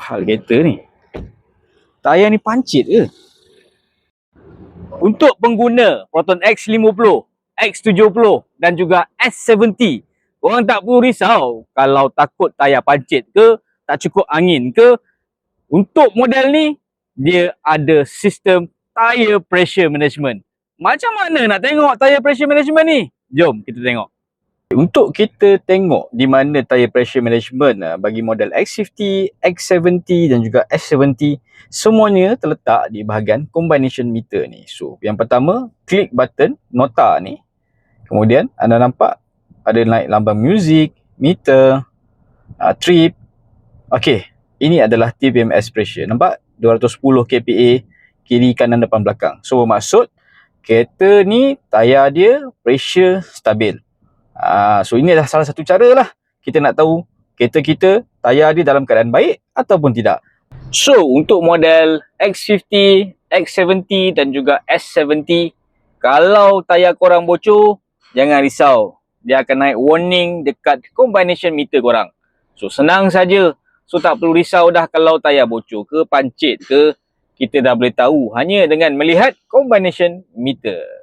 hal kereta ni? Tayar ni pancit ke? Untuk pengguna Proton X50, X70 dan juga S70, korang tak perlu risau kalau takut tayar pancit ke, tak cukup angin ke. Untuk model ni, dia ada sistem tire pressure management. Macam mana nak tengok tire pressure management ni? Jom kita tengok. Untuk kita tengok di mana tire pressure management bagi model X50, X70 dan juga S70, semuanya terletak di bahagian combination meter ni. So, yang pertama, klik button nota ni. Kemudian anda nampak ada naik lambang music, meter, trip. Okey, ini adalah TPMS pressure. Nampak? 210 kPa kiri, kanan, depan, belakang. So, bermaksud kereta ni tayar dia pressure stabil. So ini adalah salah satu cara lah kita nak tahu kereta kita tayar dia dalam keadaan baik ataupun tidak. So untuk model X50, X70 dan juga S70, kalau tayar korang bocor, jangan risau. Dia akan naik warning dekat combination meter korang. So senang saja. So tak perlu risau dah kalau tayar bocor ke, pancit ke. Kita dah boleh tahu hanya dengan melihat combination meter.